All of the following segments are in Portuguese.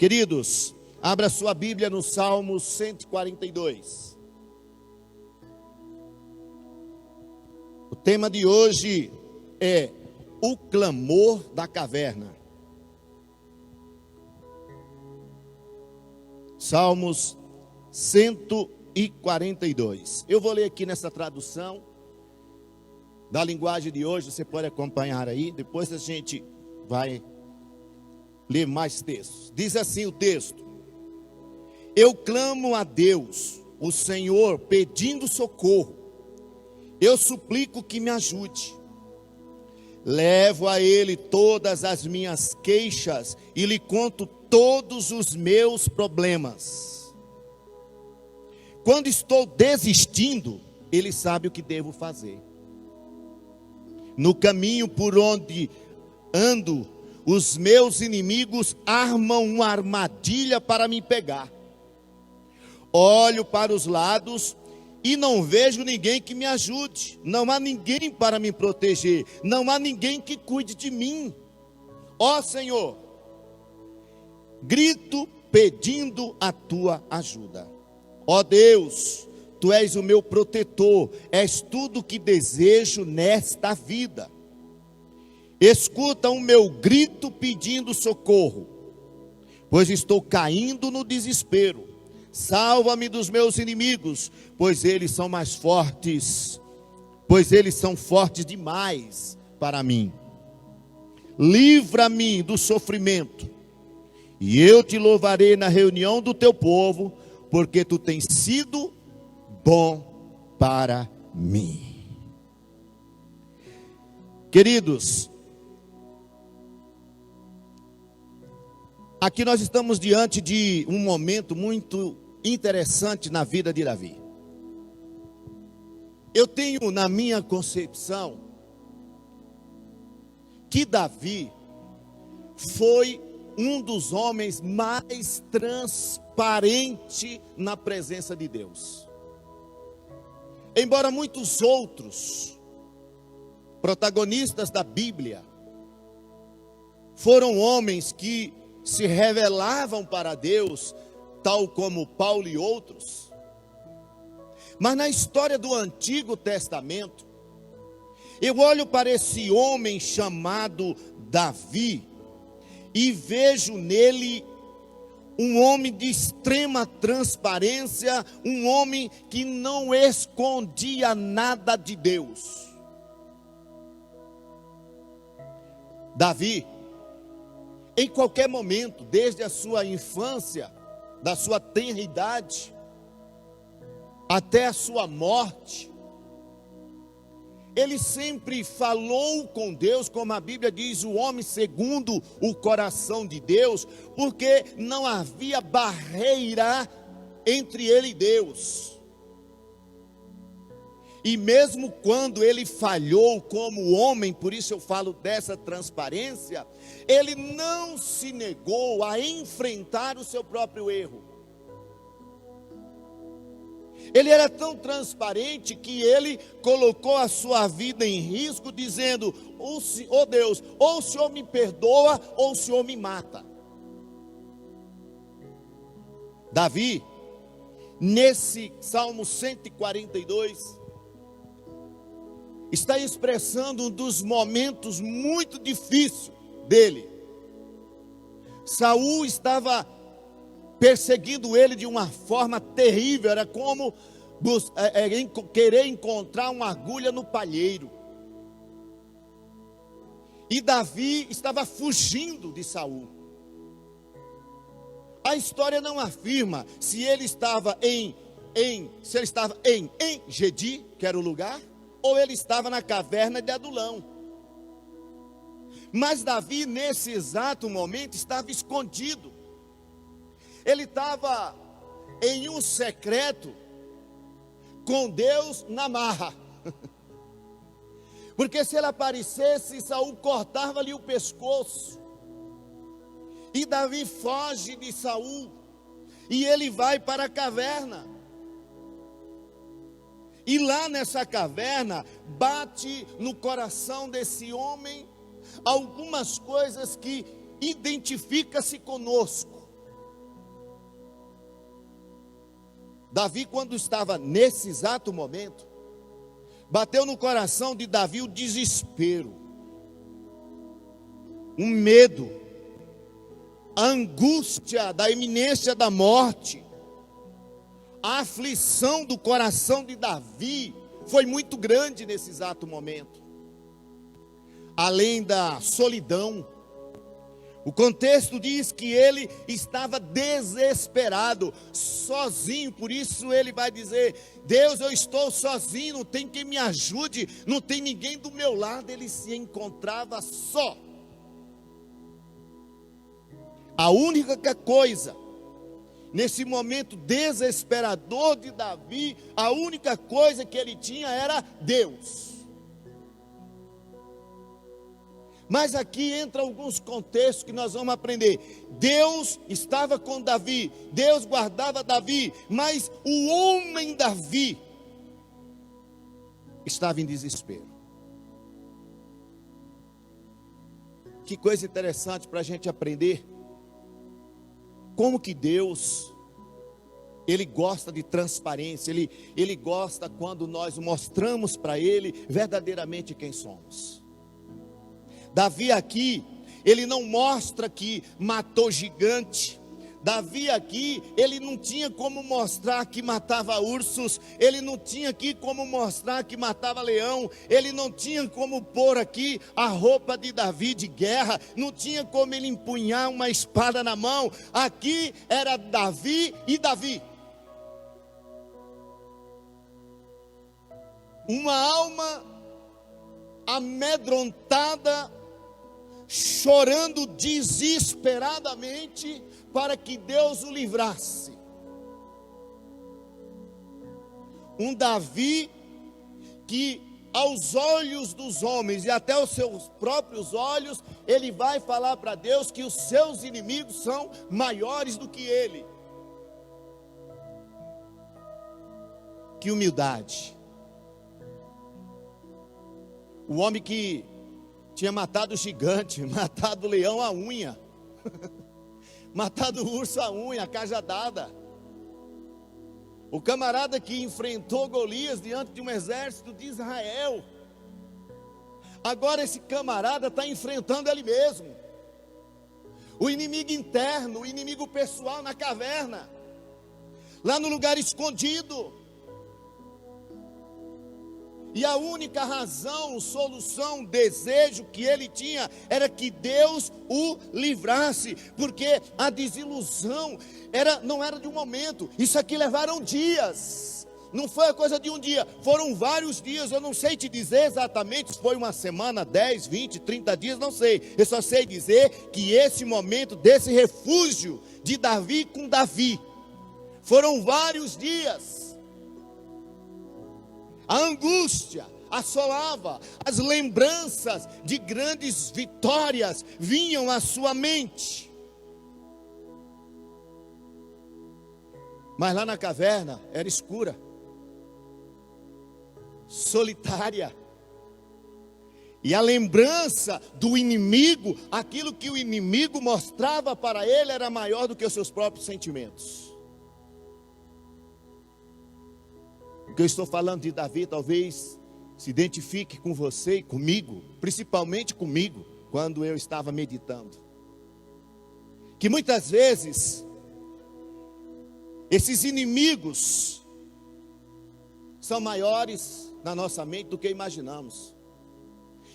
Queridos, abra sua Bíblia no Salmo 142. O tema de hoje é o clamor da caverna. Salmos 142. Eu vou ler aqui nessa tradução da linguagem de hoje, você pode acompanhar aí, depois a gente vai ler mais textos. Diz assim o texto: eu clamo a Deus, o Senhor, pedindo socorro. Eu suplico que me ajude. Levo a Ele todas as minhas queixas e lhe conto todos os meus problemas. Quando estou desistindo, Ele sabe o que devo fazer. No caminho por onde ando, os meus inimigos armam uma armadilha para me pegar. Olho para os lados e não vejo ninguém que me ajude. Não há ninguém para me proteger. Não há ninguém que cuide de mim. Ó Senhor, grito pedindo a tua ajuda. Ó Deus, tu és o meu protetor. És tudo o que desejo nesta vida. Escuta o meu grito pedindo socorro, pois estou caindo no desespero. Salva-me dos meus inimigos, pois eles são mais fortes, pois eles são fortes demais para mim. Livra-me do sofrimento, e eu te louvarei na reunião do teu povo, porque tu tens sido bom para mim. Queridos, aqui nós estamos diante de um momento muito interessante na vida de Davi. Eu tenho na minha concepção que Davi foi um dos homens mais transparentes na presença de Deus. Embora muitos outros protagonistas da Bíblia foram homens que se revelavam para Deus, tal como Paulo e outros. Mas na história do Antigo Testamento, eu olho para esse homem chamado Davi e vejo nele um homem de extrema transparência, um homem que não escondia nada de Deus. Davi, em qualquer momento, desde a sua infância, da sua tenra idade, até a sua morte, ele sempre falou com Deus, como a Bíblia diz, o homem segundo o coração de Deus, porque não havia barreira entre ele e Deus. E mesmo quando ele falhou como homem, por isso eu falo dessa transparência, ele não se negou a enfrentar o seu próprio erro. Ele era tão transparente que ele colocou a sua vida em risco, dizendo: oh Deus, ou o Senhor me perdoa, ou o Senhor me mata. Davi, nesse Salmo 142, está expressando um dos momentos muito difíceis dele. Saul estava perseguindo ele de uma forma terrível, era como querer encontrar uma agulha no palheiro. E Davi estava fugindo de Saul. A história não afirma se ele estava em Engedi, que era o lugar, ou ele estava na caverna de Adulão. Mas Davi, nesse exato momento, estava escondido. Ele estava em um secreto com Deus na marra. Porque se ele aparecesse, Saul cortava-lhe o pescoço. E Davi foge de Saul. E ele vai para a caverna. E lá nessa caverna, bate no coração desse homem algumas coisas que identifica-se conosco. Davi, quando estava nesse exato momento, bateu no coração de Davi o desespero, um medo, a angústia da iminência da morte. A aflição do coração de Davi foi muito grande nesse exato momento. Além da solidão, o contexto diz que ele estava desesperado, sozinho. Por isso ele vai dizer: Deus, eu estou sozinho, não tem quem me ajude, não tem ninguém do meu lado. Ele se encontrava só. A única coisa, nesse momento desesperador de Davi, a única coisa que ele tinha era Deus. Mas aqui entra alguns contextos que nós vamos aprender. Deus estava com Davi, Deus guardava Davi, mas o homem Davi estava em desespero. Que coisa interessante para a gente aprender. Como que Deus, Ele gosta de transparência, Ele gosta quando nós mostramos para Ele verdadeiramente quem somos. Davi aqui, ele não mostra que matou gigante. Davi aqui, ele não tinha como mostrar que matava ursos, ele não tinha aqui como mostrar que matava leão, ele não tinha como pôr aqui a roupa de Davi de guerra, não tinha como ele empunhar uma espada na mão. Aqui era Davi e Davi. Uma alma amedrontada, chorando desesperadamente para que Deus o livrasse. Um Davi que aos olhos dos homens e até aos seus próprios olhos, ele vai falar para Deus que os seus inimigos são maiores do que ele. Que humildade. O homem que tinha matado o gigante, matado o leão à unha, matado o urso à unha, a cajadada. O camarada que enfrentou Golias diante de um exército de Israel. Agora esse camarada está enfrentando ele mesmo. O inimigo interno, o inimigo pessoal na caverna, lá no lugar escondido. E a única razão, solução, desejo que ele tinha era que Deus o livrasse, porque a desilusão não era de um momento. Isso aqui levaram dias, não foi a coisa de um dia, foram vários dias. Eu não sei te dizer exatamente se foi uma semana, 10, 20, 30 dias, não sei. Eu só sei dizer que esse momento desse refúgio de Davi com Davi foram vários dias. A angústia assolava, as lembranças de grandes vitórias vinham à sua mente. Mas lá na caverna era escura, solitária. E a lembrança do inimigo, aquilo que o inimigo mostrava para ele, era maior do que os seus próprios sentimentos. O que eu estou falando de Davi talvez se identifique com você e comigo, principalmente comigo, quando eu estava meditando. Que muitas vezes, esses inimigos são maiores na nossa mente do que imaginamos.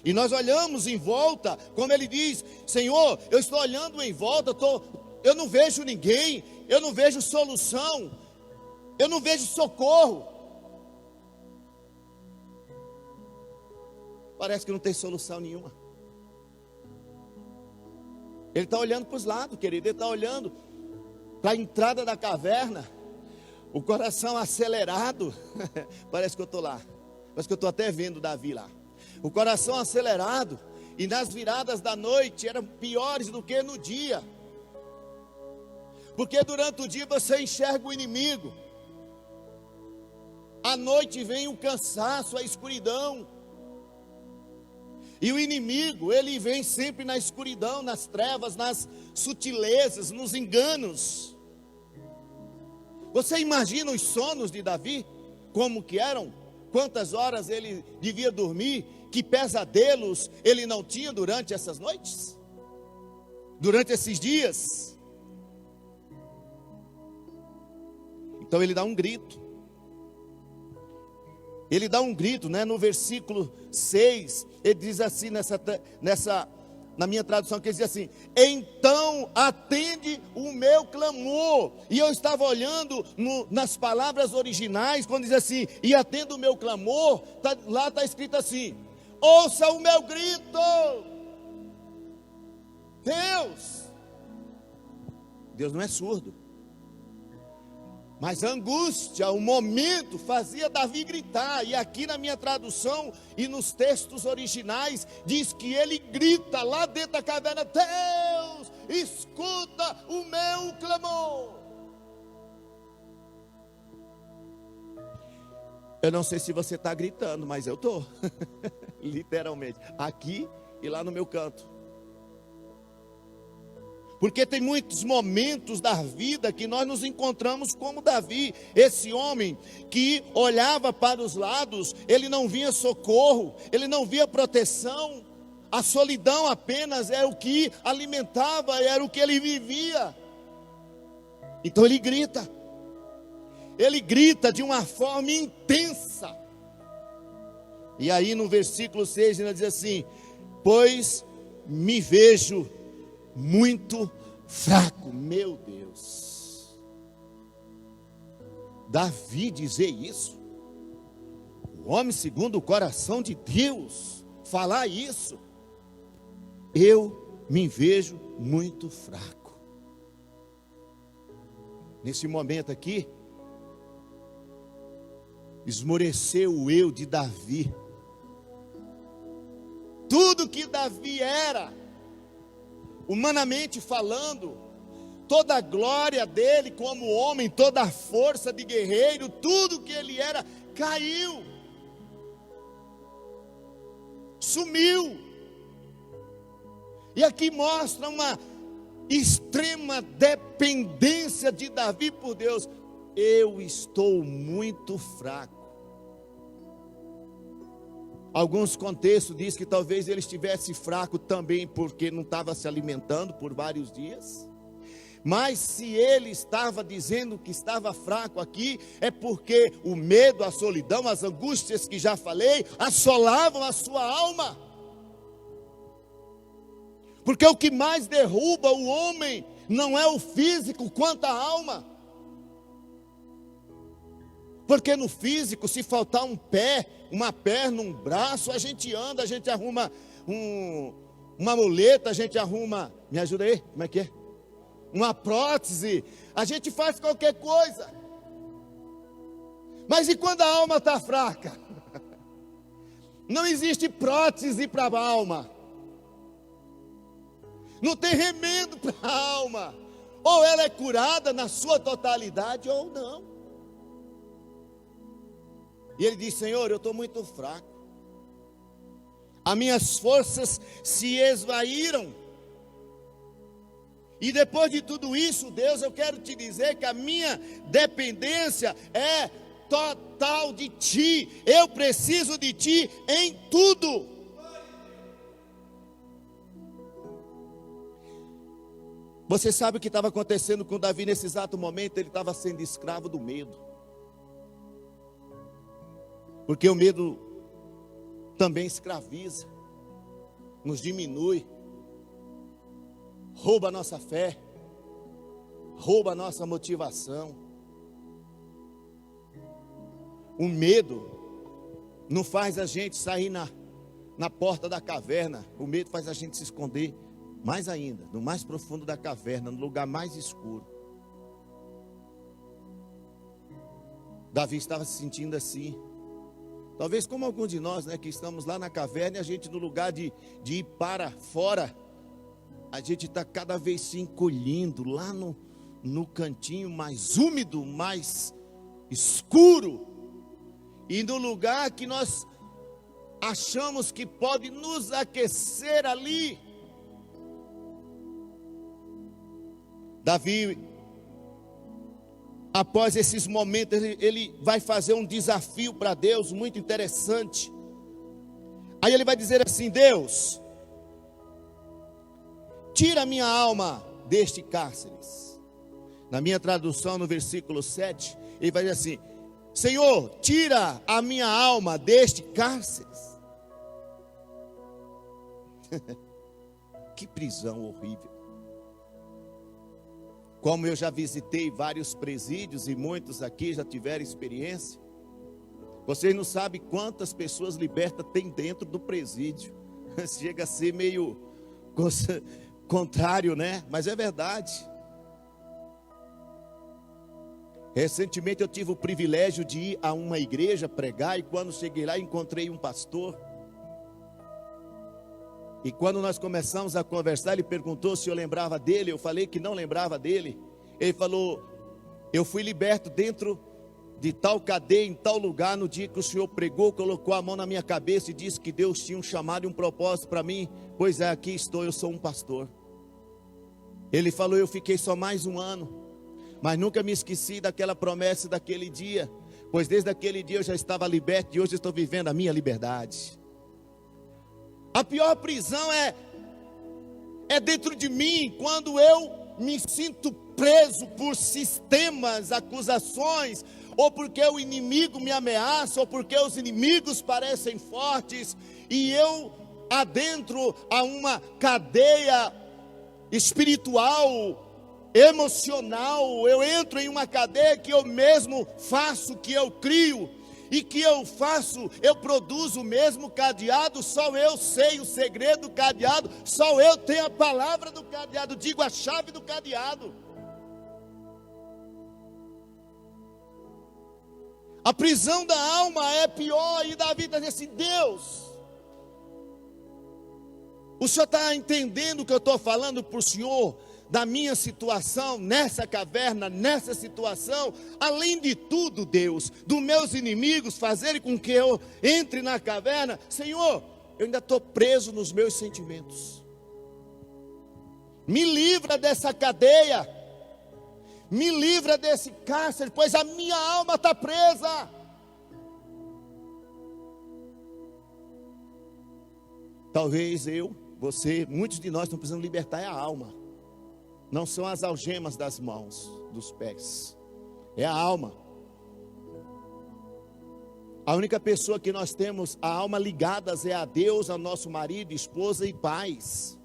E nós olhamos em volta, como ele diz: Senhor, eu estou olhando em volta, eu não vejo ninguém, eu não vejo solução, eu não vejo socorro. Parece que não tem solução nenhuma. Ele está olhando para os lados, querido. Ele está olhando para a entrada da caverna. O coração acelerado. Parece que eu estou lá. Parece que eu estou até vendo Davi lá. O coração acelerado. E nas viradas da noite eram piores do que no dia. Porque durante o dia você enxerga o inimigo. À noite vem o cansaço, a escuridão. E o inimigo, ele vem sempre na escuridão, nas trevas, nas sutilezas, nos enganos. Você imagina os sonos de Davi? Como que eram? Quantas horas ele devia dormir? Que pesadelos ele não tinha durante essas noites? Durante esses dias? Então ele dá um grito. Ele dá um grito, né? No versículo 6, ele diz assim, na minha tradução, que ele diz assim: então atende o meu clamor. E eu estava olhando nas palavras originais, quando diz assim, e atenda o meu clamor, lá está escrito assim: ouça o meu grito. Deus não é surdo. Mas a angústia, o momento, fazia Davi gritar. E aqui na minha tradução e nos textos originais, diz que ele grita lá dentro da caverna: Deus, escuta o meu clamor. Eu não sei se você está gritando, mas eu estou. Literalmente, aqui e lá no meu canto. Porque tem muitos momentos da vida que nós nos encontramos como Davi, esse homem que olhava para os lados, ele não via socorro, ele não via proteção, a solidão apenas era o que alimentava, era o que ele vivia. Então ele grita de uma forma intensa. E aí no versículo 6 ele diz assim: pois me vejo muito fraco. Meu Deus, Davi dizer isso, o homem segundo o coração de Deus falar isso: eu me vejo muito fraco. Nesse momento aqui, esmoreceu o eu de Davi. Tudo que Davi era, humanamente falando, toda a glória dele como homem, toda a força de guerreiro, tudo que ele era, caiu, sumiu. E aqui mostra uma extrema dependência de Davi por Deus. Eu estou muito fraco. Alguns contextos diz que talvez ele estivesse fraco também porque não estava se alimentando por vários dias. Mas se ele estava dizendo que estava fraco aqui, é porque o medo, a solidão, as angústias que já falei, assolavam a sua alma. Porque o que mais derruba o homem não é o físico quanto a alma. Porque no físico, se faltar um pé, uma perna, um braço, a gente anda, a gente arruma uma muleta, a gente arruma, me ajuda aí, como é que é? Uma prótese, a gente faz qualquer coisa. Mas e quando a alma está fraca? Não existe prótese para a alma. Não tem remendo para a alma. Ou ela é curada na sua totalidade ou não. E ele diz: Senhor, eu estou muito fraco. As minhas forças se esvaíram. E depois de tudo isso, Deus, eu quero te dizer que a minha dependência é total de Ti. Eu preciso de Ti em tudo. Você sabe o que estava acontecendo com Davi nesse exato momento? Ele estava sendo escravo do medo. Porque o medo também escraviza, nos diminui, rouba a nossa fé, rouba a nossa motivação. O medo não faz a gente sair na porta da caverna, o medo faz a gente se esconder mais ainda, no mais profundo da caverna, no lugar mais escuro. Davi estava se sentindo assim. Talvez como alguns de nós, né, que estamos lá na caverna e a gente, no lugar de ir para fora, a gente está cada vez se encolhendo lá no cantinho mais úmido, mais escuro. E no lugar que nós achamos que pode nos aquecer ali. Davi após esses momentos, ele vai fazer um desafio para Deus muito interessante. Aí ele vai dizer assim: Deus, tira a minha alma deste cárcere. Na minha tradução, no versículo 7, ele vai dizer assim: Senhor, tira a minha alma deste cárcere. Que prisão horrível. Como eu já visitei vários presídios e muitos aqui já tiveram experiência, vocês não sabem quantas pessoas libertas tem dentro do presídio. Chega a ser meio contrário, né? Mas é verdade. Recentemente eu tive o privilégio de ir a uma igreja pregar, e quando cheguei lá encontrei um pastor. E quando nós começamos a conversar, ele perguntou se eu lembrava dele. Eu falei que não lembrava dele. Ele falou: eu fui liberto dentro de tal cadeia, em tal lugar, no dia que o senhor pregou, colocou a mão na minha cabeça e disse que Deus tinha um chamado e um propósito para mim. Pois é, aqui estou, eu sou um pastor. Ele falou: eu fiquei só mais um ano, mas nunca me esqueci daquela promessa daquele dia, pois desde aquele dia eu já estava liberto e hoje estou vivendo a minha liberdade. A pior prisão é dentro de mim, quando eu me sinto preso por sistemas, acusações, ou porque o inimigo me ameaça, ou porque os inimigos parecem fortes, e eu adentro a uma cadeia espiritual, emocional, eu entro em uma cadeia que eu mesmo faço, que eu crio, e que eu faço, eu produzo o mesmo cadeado, só eu sei o segredo do cadeado, só eu tenho a palavra do cadeado, digo a chave do cadeado. A prisão da alma é pior, e Davi está dizendo assim: Deus, o Senhor está entendendo o que eu estou falando para o Senhor? Da minha situação, nessa caverna, nessa situação, além de tudo, Deus, dos meus inimigos fazerem com que eu entre na caverna, Senhor, eu ainda estou preso nos meus sentimentos. Me livra dessa cadeia, me livra desse cárcere, pois a minha alma está presa. Talvez eu, você, muitos de nós estão precisando libertar a alma. Não são as algemas das mãos, dos pés, é a alma. A única pessoa que nós temos a alma ligadas é a Deus, ao nosso marido, esposa e pais.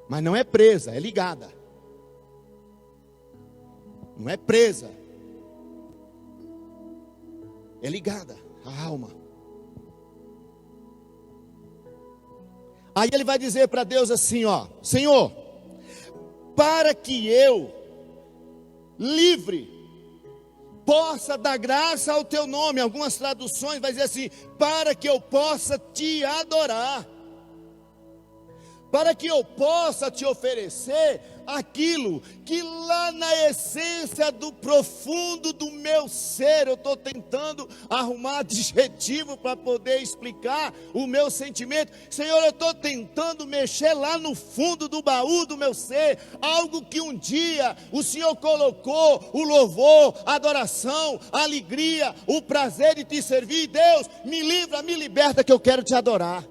Mas não é presa, é ligada. Não é presa, é ligada, a alma. Aí ele vai dizer para Deus assim, ó: Senhor, para que eu, livre, possa dar graça ao teu nome. Algumas traduções vai dizer assim: para que eu possa te adorar, para que eu possa te oferecer aquilo que lá na essência do profundo do meu ser, eu estou tentando arrumar adjetivo para poder explicar o meu sentimento. Senhor, eu estou tentando mexer lá no fundo do baú do meu ser, algo que um dia o Senhor colocou, o louvor, a adoração, a alegria, o prazer de te servir. Deus, me livra, me liberta, que eu quero te adorar.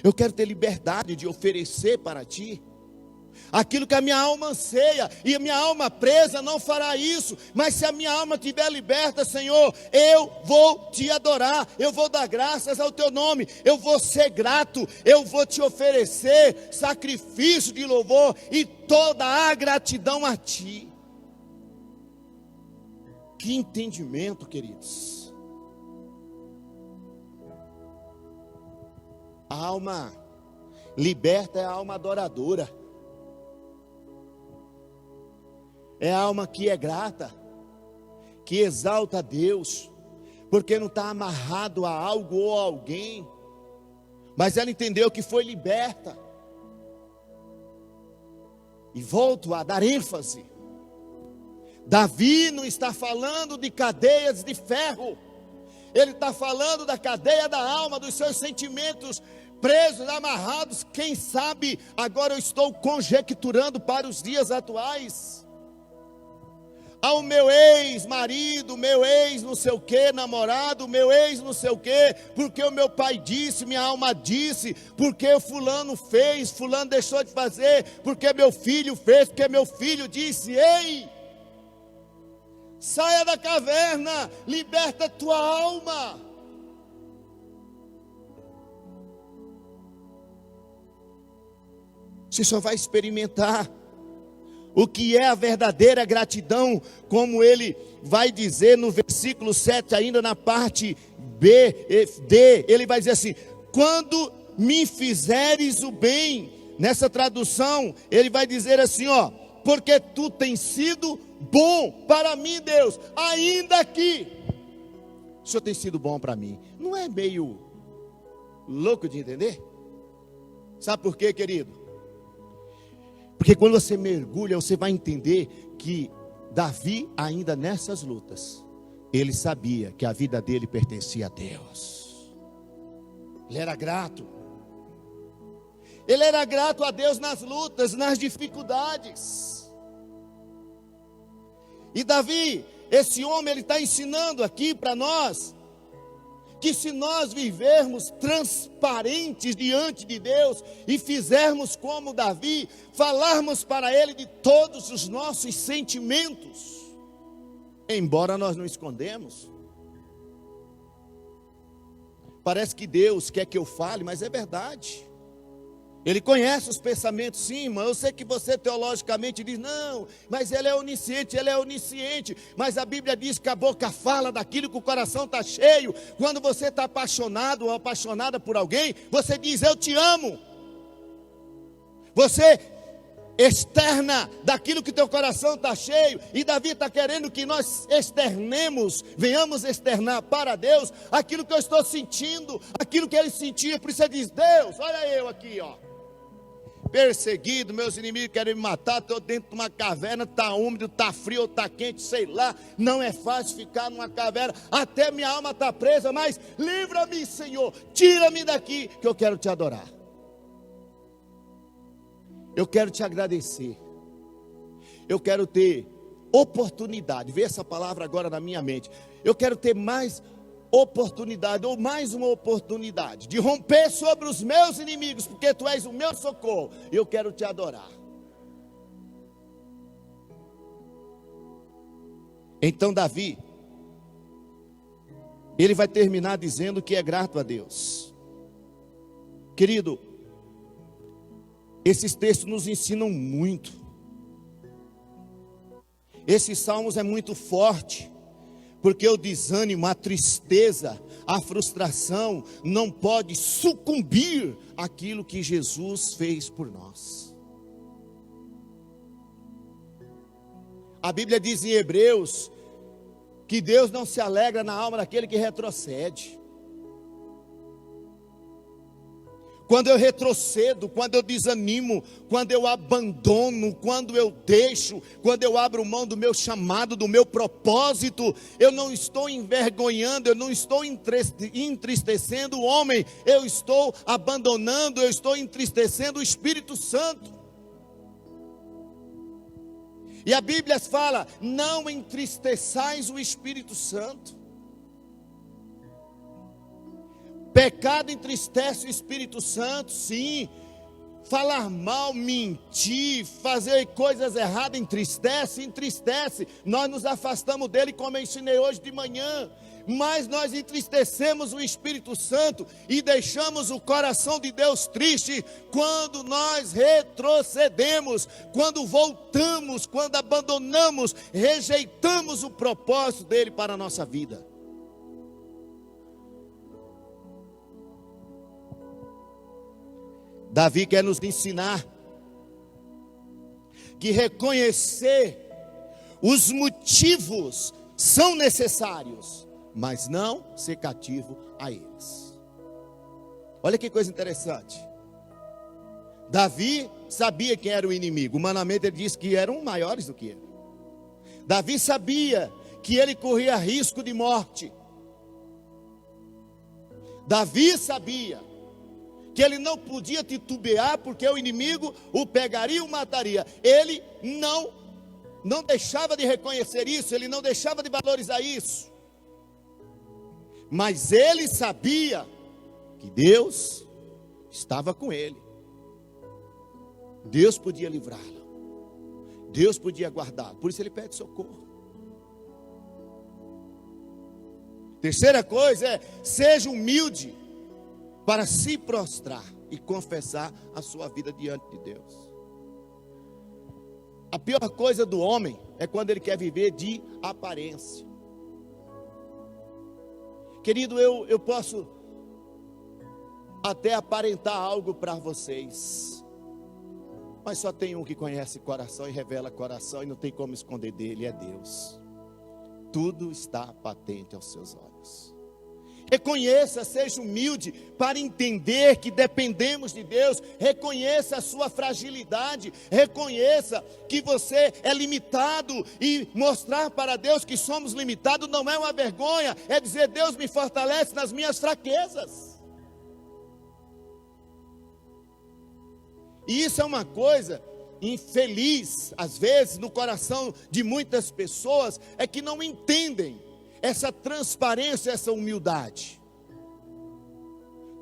Eu quero ter liberdade de oferecer para ti aquilo que a minha alma anseia, e a minha alma presa não fará isso. Mas se a minha alma estiver liberta, Senhor, eu vou te adorar, eu vou dar graças ao teu nome, eu vou ser grato, eu vou te oferecer sacrifício de louvor e toda a gratidão a ti. Que entendimento, queridos. A alma liberta é a alma adoradora, é a alma que é grata, que exalta a Deus, porque não está amarrado a algo ou a alguém, mas ela entendeu que foi liberta. E volto a dar ênfase: Davi não está falando de cadeias de ferro, ele está falando da cadeia da alma, dos seus sentimentos, presos, amarrados. Quem sabe agora eu estou conjecturando para os dias atuais. Ao meu ex-marido, meu ex não sei o que, namorado, meu ex não sei o que, porque o meu pai disse, minha alma disse, porque fulano fez, fulano deixou de fazer, porque meu filho fez, porque meu filho disse. Ei, saia da caverna, liberta a tua alma. Você só vai experimentar o que é a verdadeira gratidão, como ele vai dizer no versículo 7, ainda na parte D, ele vai dizer assim: quando me fizeres o bem. Nessa tradução, ele vai dizer assim, ó: porque tu tens sido bom para mim, Deus, ainda que o Senhor tem sido bom para mim. Não é meio louco de entender? Sabe por quê, querido? Porque quando você mergulha, você vai entender que Davi, ainda nessas lutas, ele sabia que a vida dele pertencia a Deus. Ele era grato. Ele era grato a Deus nas lutas, nas dificuldades. E Davi, esse homem, ele está ensinando aqui para nós que se nós vivermos transparentes diante de Deus e fizermos como Davi, falarmos para Ele de todos os nossos sentimentos, embora nós não escondemos. Parece que Deus quer que eu fale, mas é verdade. Ele conhece os pensamentos, sim, irmão. Eu sei que você teologicamente diz, não, mas Ele é onisciente, Ele é onisciente. Mas a Bíblia diz que a boca fala daquilo que o coração está cheio. Quando você está apaixonado ou apaixonada por alguém, você diz, eu te amo. Você externa daquilo que teu coração está cheio. E Davi está querendo que nós externemos, venhamos externar para Deus aquilo que eu estou sentindo, aquilo que ele sentia. Por isso ele diz, Deus, olha eu aqui, ó, perseguido, meus inimigos querem me matar, estou dentro de uma caverna, está úmido, está frio, está quente, sei lá, não é fácil ficar numa caverna, até minha alma está presa, mas livra-me, Senhor, tira-me daqui, que eu quero te adorar, eu quero te agradecer, eu quero ter oportunidade, vê essa palavra agora na minha mente, eu quero ter mais oportunidade, ou mais uma oportunidade, de romper sobre os meus inimigos, porque tu és o meu socorro, eu quero te adorar. Então Davi, ele vai terminar dizendo que é grato a Deus. Querido, esses textos nos ensinam muito. Esses salmos é muito forte. Porque o desânimo, a tristeza, a frustração não pode sucumbir àquilo que Jesus fez por nós. A Bíblia diz em Hebreus que Deus não se alegra na alma daquele que retrocede. Quando eu retrocedo, quando eu desanimo, quando eu abandono, quando eu deixo, quando eu abro mão do meu chamado, do meu propósito, eu não estou envergonhando, eu não estou entristecendo o homem, eu estou abandonando, eu estou entristecendo o Espírito Santo. E a Bíblia fala, não entristeçais o Espírito Santo. Pecado entristece o Espírito Santo, sim. Falar mal, mentir, fazer coisas erradas entristece. Nós nos afastamos dele, como eu ensinei hoje de manhã. Mas nós entristecemos o Espírito Santo e deixamos o coração de Deus triste quando nós retrocedemos, quando voltamos, quando abandonamos, rejeitamos o propósito dele para a nossa vida. Davi quer nos ensinar que reconhecer os motivos são necessários, mas não ser cativo a eles. Olha que coisa interessante. Davi sabia quem era o inimigo. Humanamente ele disse que eram maiores do que ele. Davi sabia que ele corria risco de morte. Davi sabia que ele não podia titubear, porque o inimigo o pegaria e o mataria. Ele não deixava de reconhecer isso, ele não deixava de valorizar isso. Mas ele sabia que Deus estava com ele. Deus podia livrá-lo. Deus podia guardá-lo. Por isso ele pede socorro. Terceira coisa é: seja humilde para se prostrar e confessar a sua vida diante de Deus. A pior coisa do homem é quando ele quer viver de aparência. Querido, eu posso até aparentar algo para vocês, mas só tem um que conhece coração e revela coração, e não tem como esconder dele, é Deus. Tudo está patente aos seus olhos. Reconheça, seja humilde para entender que dependemos de Deus. Reconheça a sua fragilidade. Reconheça que você é limitado. E mostrar para Deus que somos limitados não é uma vergonha. É dizer: Deus me fortalece nas minhas fraquezas. E isso é uma coisa infeliz, às vezes, no coração de muitas pessoas, é que não entendem essa transparência, essa humildade.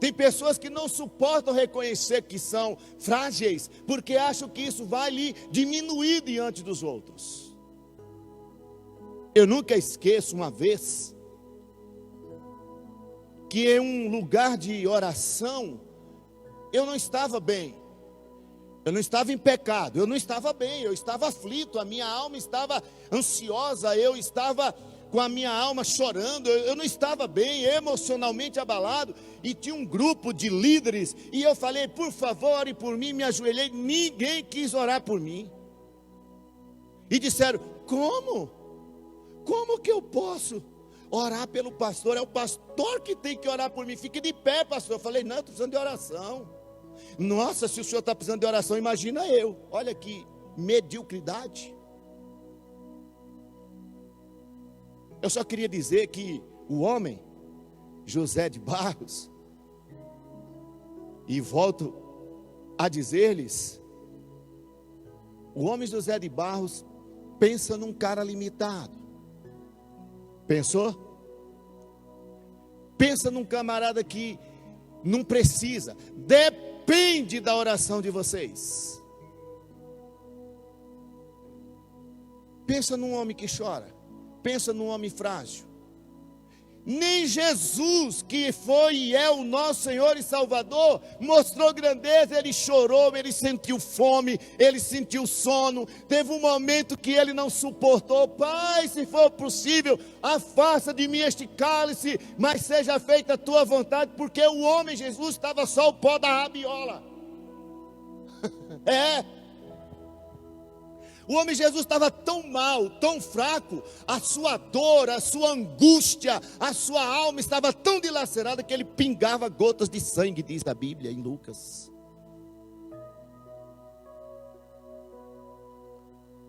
Tem pessoas que não suportam reconhecer que são frágeis, porque acham que isso vai lhe diminuir diante dos outros. Eu nunca esqueço uma vez, que em um lugar de oração, eu não estava bem. Eu não estava em pecado, eu não estava bem, eu estava aflito, a minha alma estava ansiosa, eu estava com a minha alma chorando, eu não estava bem, emocionalmente abalado, e tinha um grupo de líderes, e eu falei: por favor, ore por mim, me ajoelhei, ninguém quis orar por mim, e disseram: como? Como que eu posso orar pelo pastor? É o pastor que tem que orar por mim, fique de pé, pastor. Eu falei: não, eu estou precisando de oração. Nossa, se o senhor está precisando de oração, imagina eu. Olha que mediocridade. Eu só queria dizer que o homem José de Barros, e volto a dizer-lhes, o homem José de Barros pensa num cara limitado. Pensou? Pensa num camarada que não precisa, depende da oração de vocês. Pensa num homem que chora, pensa num homem frágil. Nem Jesus, que foi e é o nosso Senhor e Salvador, mostrou grandeza. Ele chorou, ele sentiu fome, ele sentiu sono. Teve um momento que ele não suportou. Pai, se for possível, afasta de mim este cálice, mas seja feita a tua vontade. Porque o homem Jesus estava só o pó da rabiola. O homem Jesus estava tão mal, tão fraco, a sua dor, a sua angústia, a sua alma estava tão dilacerada que ele pingava gotas de sangue, diz a Bíblia em Lucas.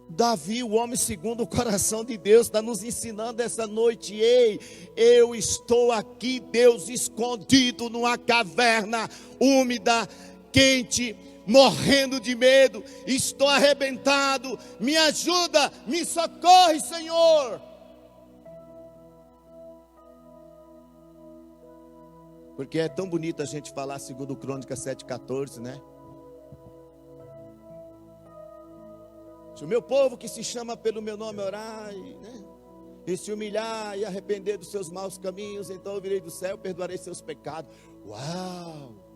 Davi, o homem segundo o coração de Deus, está nos ensinando essa noite: ei, eu estou aqui, Deus, escondido numa caverna úmida, quente, morrendo de medo, estou arrebentado, me ajuda, me socorre, Senhor. Porque é tão bonito a gente falar segundo Crônicas 7,14, né? Se o meu povo que se chama pelo meu nome orar, e se humilhar e arrepender dos seus maus caminhos, então eu virei do céu, perdoarei seus pecados. Uau!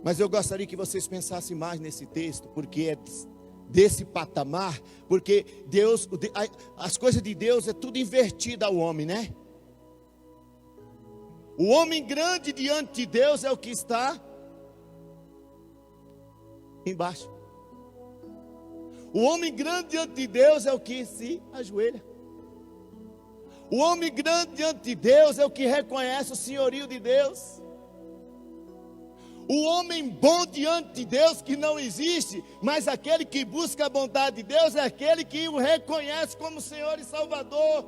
Mas eu gostaria que vocês pensassem mais nesse texto, porque é desse patamar, porque Deus, as coisas de Deus é tudo invertido ao homem, né? O homem grande diante de Deus é o que está embaixo. O homem grande diante de Deus é o que se ajoelha. O homem grande diante de Deus é o que reconhece o senhorio de Deus. O homem bom diante de Deus, que não existe, mas aquele que busca a bondade de Deus é aquele que o reconhece como Senhor e Salvador.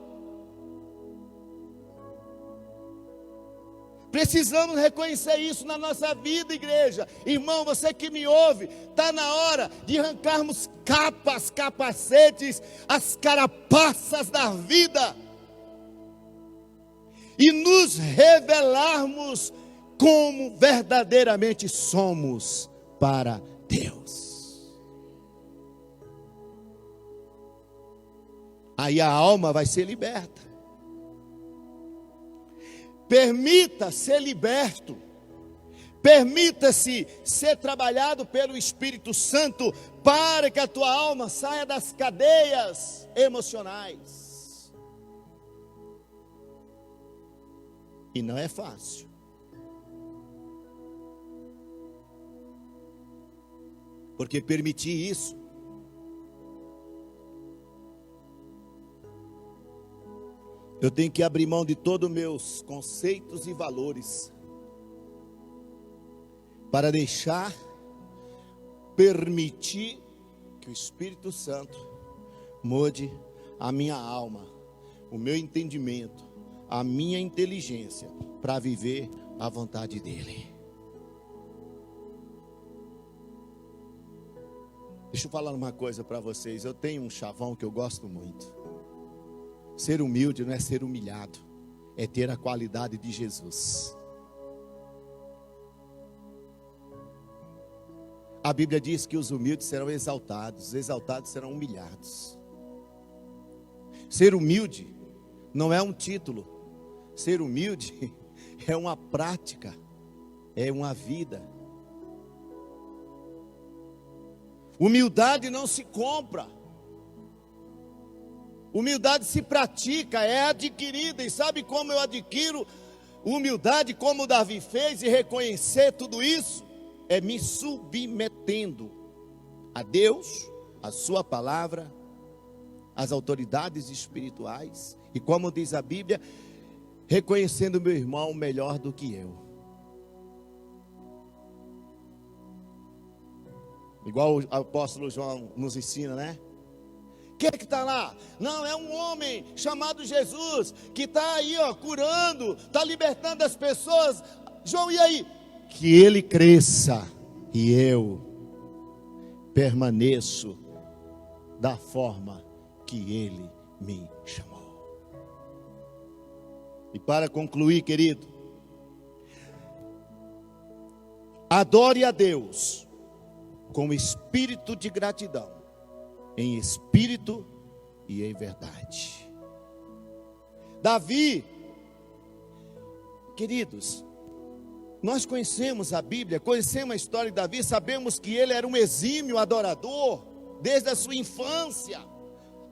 Precisamos reconhecer isso na nossa vida, igreja. Irmão, você que me ouve, está na hora de arrancarmos capas, capacetes, as carapaças da vida e nos revelarmos como verdadeiramente somos para Deus. Aí a alma vai ser liberta. Permita ser liberto. Permita-se ser trabalhado pelo Espírito Santo para que a tua alma saia das cadeias emocionais. E não é fácil. Porque permitir isso eu tenho que abrir mão de todos os meus conceitos e valores para permitir que o Espírito Santo mude a minha alma, o meu entendimento, a minha inteligência para viver a vontade dEle. Deixa eu falar uma coisa para vocês. Eu tenho um chavão que eu gosto muito. Ser humilde não é ser humilhado, é ter a qualidade de Jesus. A Bíblia diz que os humildes serão exaltados, os exaltados serão humilhados. Ser humilde não é um título, ser humilde é uma prática, é uma vida. Humildade não se compra. Humildade se pratica, é adquirida. E sabe como eu adquiro humildade, como Davi fez, e reconhecer tudo isso? É me submetendo a Deus, a sua palavra, às autoridades espirituais. E como diz a Bíblia, reconhecendo meu irmão melhor do que eu. Igual o apóstolo João nos ensina, né? Quem é que está lá? Não, é um homem chamado Jesus, que está aí, ó, curando, está libertando as pessoas. João, e aí? Que ele cresça e eu permaneço da forma que ele me chamou. E para concluir, querido, adore a Deus com espírito de gratidão, em espírito e em verdade. Davi, queridos, nós conhecemos a Bíblia, conhecemos a história de Davi, sabemos que ele era um exímio adorador, desde a sua infância,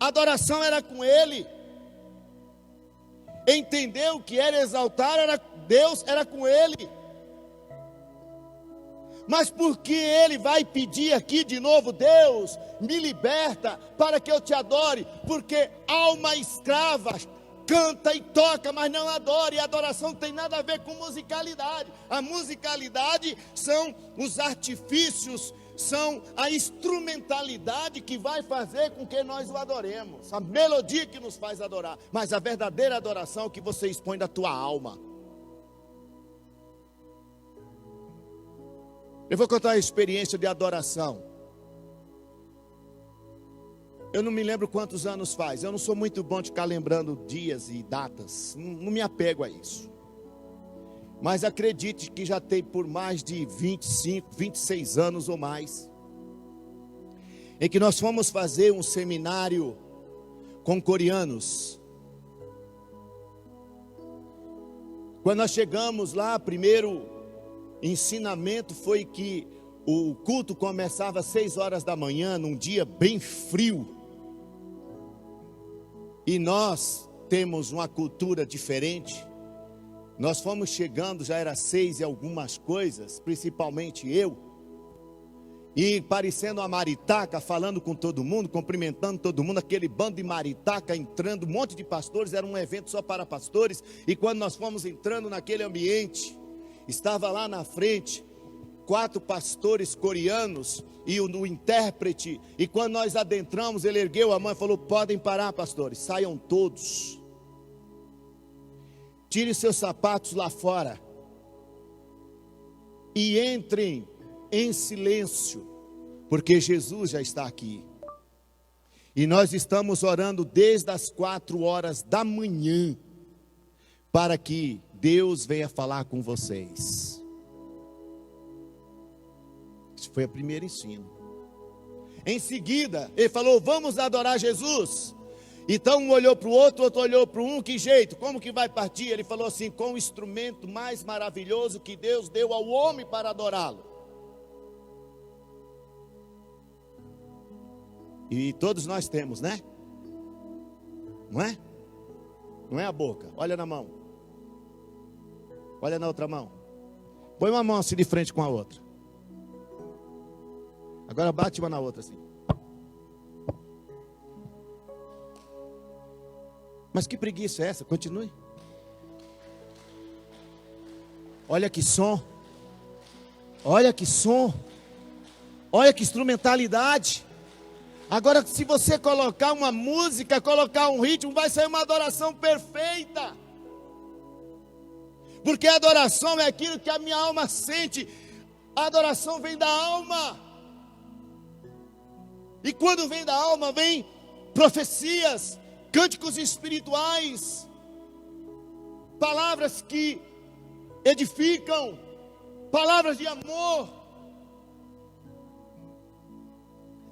a adoração era com ele, entendeu que era exaltar, era Deus, era com ele. Mas por que ele vai pedir aqui de novo, Deus, me liberta para que eu te adore? Porque alma escrava canta e toca, mas não adora. E a adoração não tem nada a ver com musicalidade. A musicalidade são os artifícios, são a instrumentalidade que vai fazer com que nós o adoremos. A melodia que nos faz adorar. Mas a verdadeira adoração é o que você expõe da tua alma. Eu vou contar uma experiência de adoração. Eu não me lembro quantos anos faz. Eu não sou muito bom de ficar lembrando dias e datas. Não me apego a isso. Mas acredite que já tem por mais de 25, 26 anos ou mais, em que nós fomos fazer um seminário com coreanos. Quando nós chegamos lá, primeiro ensinamento foi que o culto começava às 6 horas da manhã, num dia bem frio. E nós temos uma cultura diferente. Nós fomos chegando, já era 6 e algumas coisas, principalmente eu. E parecendo uma maritaca, falando com todo mundo, cumprimentando todo mundo, aquele bando de maritaca entrando, um monte de pastores, era um evento só para pastores. E quando nós fomos entrando naquele ambiente, estava lá na frente 4 pastores coreanos e o intérprete. E quando nós adentramos, ele ergueu a mão e falou: podem parar, pastores, saiam todos, tirem seus sapatos lá fora, e entrem em silêncio, porque Jesus já está aqui. E nós estamos orando desde as 4 horas da manhã, para que Deus venha falar com vocês. Esse foi o primeiro ensino. Em seguida, ele falou: vamos adorar Jesus. Então um olhou para o outro olhou para um. Que jeito? Como que vai partir? Ele falou assim: com o instrumento mais maravilhoso que Deus deu ao homem para adorá-lo. E todos nós temos, né? Não é? Não é a boca. Olha na mão. Olha na outra mão. Põe uma mão assim de frente com a outra. Agora bate uma na outra assim. Mas que preguiça é essa? Continue. Olha que som. Olha que som. Olha que instrumentalidade. Agora, se você colocar uma música, colocar um ritmo, vai sair uma adoração perfeita. Porque a adoração é aquilo que a minha alma sente. A adoração vem da alma. E quando vem da alma, vem profecias, cânticos espirituais, palavras que edificam, palavras de amor.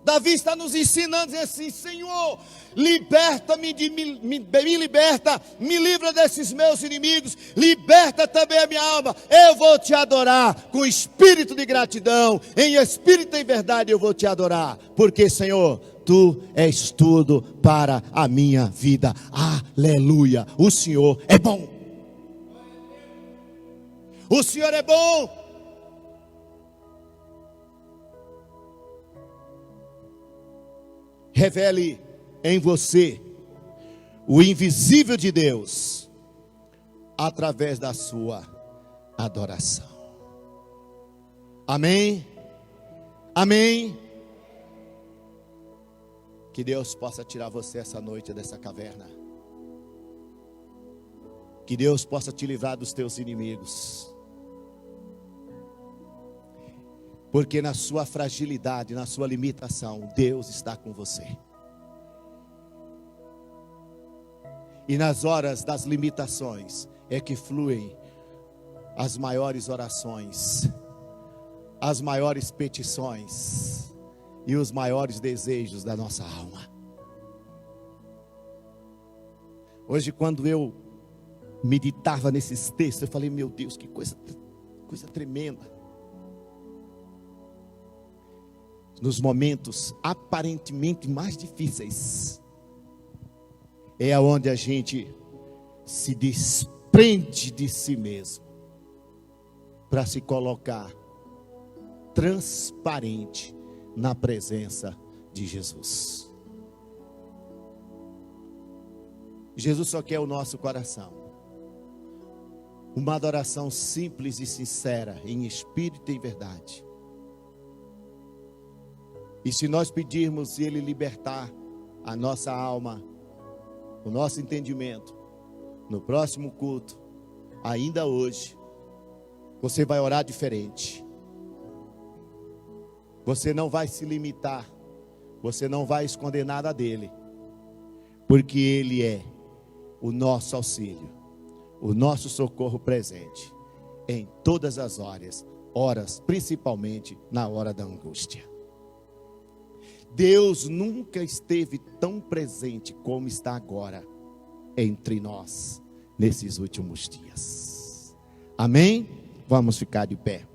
Davi está nos ensinando, dizendo assim: Senhor, liberta-me, me liberta, me livra desses meus inimigos, liberta também a minha alma. Eu vou te adorar com espírito de gratidão, em espírito e verdade eu vou te adorar, porque Senhor, Tu és tudo para a minha vida. Aleluia, o Senhor é bom. O Senhor é bom. Revele em você o invisível de Deus através da sua adoração. Amém? Amém? Que Deus possa tirar você essa noite dessa caverna. Que Deus possa te livrar dos teus inimigos. Porque na sua fragilidade, na sua limitação, Deus está com você. E nas horas das limitações é que fluem as maiores orações, as maiores petições e os maiores desejos da nossa alma. Hoje, quando eu meditava nesses textos, eu falei: meu Deus, que coisa tremenda. Nos momentos aparentemente mais difíceis, é onde a gente se desprende de si mesmo, para se colocar transparente na presença de Jesus. Jesus só quer o nosso coração. Uma adoração simples e sincera, em espírito e em verdade. E se nós pedirmos e Ele libertar a nossa alma, o nosso entendimento, no próximo culto, ainda hoje, você vai orar diferente. Você não vai se limitar, você não vai esconder nada dele, porque Ele é o nosso auxílio, o nosso socorro presente, em todas as horas, principalmente na hora da angústia. Deus nunca esteve tão presente como está agora entre nós, nesses últimos dias. Amém? Vamos ficar de pé.